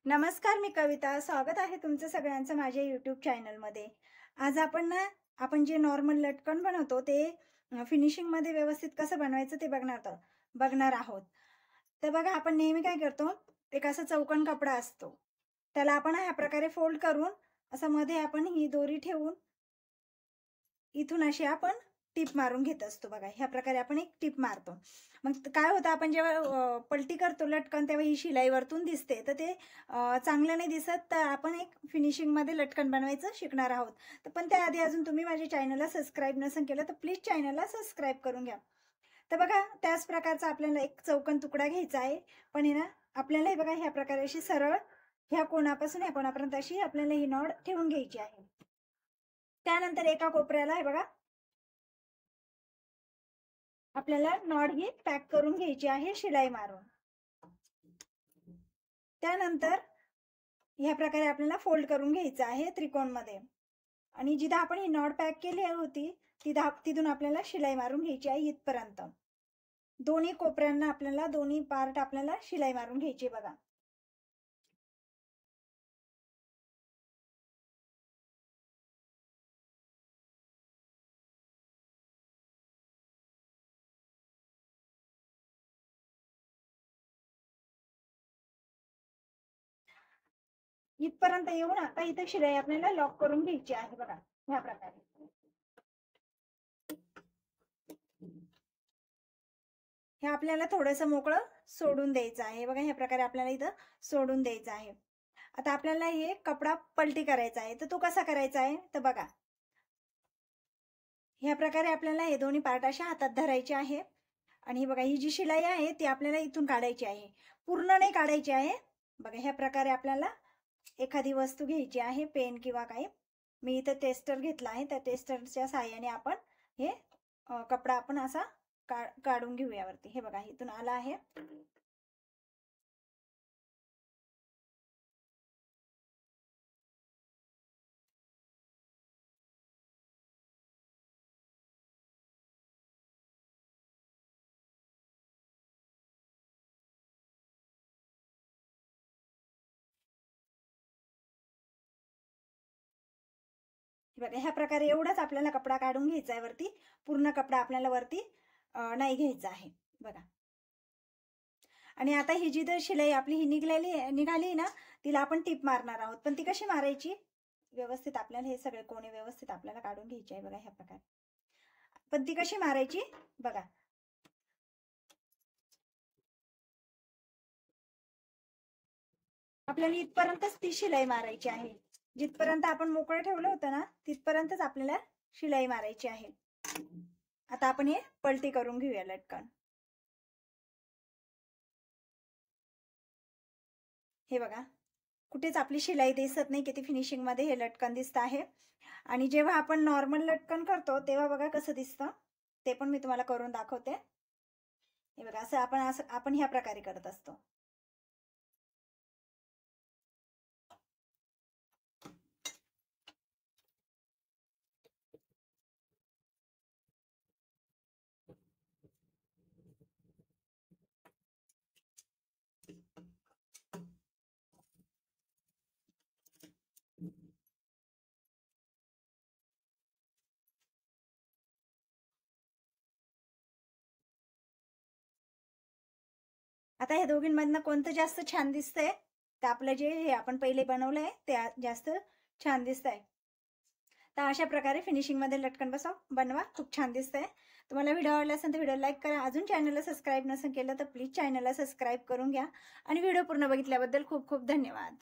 नमस्कार, मी कविता. स्वागत आहे तुमचं सगळ्यांचं माझ्या यूट्यूब चॅनलमध्ये. आज आपण जे नॉर्मल लटकन बनवतो ते फिनिशिंगमध्ये व्यवस्थित कसं बनवायचं ते बघणार आहोत. तर बघा, आपण नेहमी काय करतो, एक असा चौकोन कपडा असतो, त्याला आपण ह्या प्रकारे फोल्ड करून असं मध्ये आपण ही दोरी ठेवून इथून अशी आपण टिप मारून घेत असतो. बघा, ह्या प्रकारे आपण एक टिप मारतो. मग काय होतं, आपण जेव्हा पलटी करतो लटकन तेव्हा ही शिलाई वरतून दिसते, तर ते चांगलं नाही दिसत. तर आपण एक फिनिशिंगमध्ये लटकन बनवायचं शिकणार आहोत. तर पण त्याआधी अजून तुम्ही माझ्या चॅनलला सबस्क्राईब नसेल केलं तर प्लीज चॅनलला सबस्क्राईब करून घ्या. तर बघा, त्याच प्रकारचा आपल्याला एक चौकोन तुकडा घ्यायचा आहे. पण हे ना, आपल्याला हे बघा ह्या प्रकारे अशी सरळ ह्या कोणापासून ह्या कोणापर्यंत अशी आपल्याला ही नॉड ठेवून घ्यायची आहे. त्यानंतर एका कोपऱ्याला हे बघा आपल्याला नॉड ही पॅक करून घ्यायची आहे शिलाई मारून. त्यानंतर ह्या प्रकारे आपल्याला फोल्ड करून घ्यायचं आहे त्रिकोणमध्ये आणि जिथं आपण ही नॉड पॅक केली होती तिथून आपल्याला शिलाई मारून घ्यायची आहे इथपर्यंत. दोन्ही कोपऱ्यांना आपल्याला दोन्ही पार्ट आपल्याला शिलाई मारून घ्यायची. बघा, इथपर्यंत येऊन आता इथे शिलाई आपल्याला लॉक करून घ्यायची आहे. बघा, ह्या प्रकारे हे आपल्याला थोडंसं मोकळं सोडून द्यायचं आहे. बघा, ह्या प्रकारे आपल्याला इथं सोडून द्यायचं आहे. आता आपल्याला हे कपडा पलटी करायचा आहे. तर तो कसा करायचा आहे, तर बघा ह्या प्रकारे आपल्याला हे दोन्ही पार्ट अशा हातात धरायचे आहे आणि बघा ही जी शिलाई आहे ती आपल्याला इथून काढायची आहे, पूर्ण नाही काढायची आहे. बघा, ह्या प्रकारे आपल्याला एखादी वस्तू घ्यायची आहे, पेन किंवा काही. मी इथं टेस्टर घेतला आहे, त्या टेस्टरच्या साहाय्याने आपण हे कपडा आपण असा काढून घेऊया वरती. हे बघा, इथून आला आहे. बघा, ह्या प्रकारे एवढाच आपल्याला कपडा काढून घ्यायचा आहे वरती. पूर्ण कपडा आपल्याला वरती नाही घ्यायचा आहे. बघा, आणि आता ही जी शिलाई आपली ही निघाली ना, तिला आपण टिप मारणार आहोत. पण ती कशी मारायची, व्यवस्थित आपल्याला हे सगळे कोणे व्यवस्थित आपल्याला काढून घ्यायचे आहे. बघा, ह्या प्रकारे. पण ती कशी मारायची, बघा आपल्याला इथपर्यंतच ती शिलाई मारायची आहे. जिथपर्यंत आपण मोकळं ठेवलं होतं ना, तिथपर्यंतच आपल्याला शिलाई मारायची आहे. आता आपण हे पलटी करून घेऊया लटकन. हे बघा, कुठेच आपली शिलाई दिसत नाही, किती फिनिशिंग मध्ये हे लटकन दिसत आहे. आणि जेव्हा आपण नॉर्मल लटकन करतो तेव्हा बघा कसं दिसतं, ते पण मी तुम्हाला करून दाखवते. हे बघा, असं आपण ह्या प्रकारे करत असतो. आता हे दोघींमधनं कोणतं जास्त छान दिसतंय, तर आपलं जे हे आपण पहिले बनवलंय ते जास्त छान दिसतंय. तर अशा प्रकारे फिनिशिंग मध्ये लटकन बनवा, खूप छान दिसतंय. तुम्हाला व्हिडिओ आवडला असेल तर व्हिडिओ लाईक करा. अजून चॅनलला सबस्क्राईब नसेल केलं तर प्लीज चॅनलला सबस्क्राईब करून घ्या. आणि व्हिडिओ पूर्ण बघितल्याबद्दल खूप खूप धन्यवाद.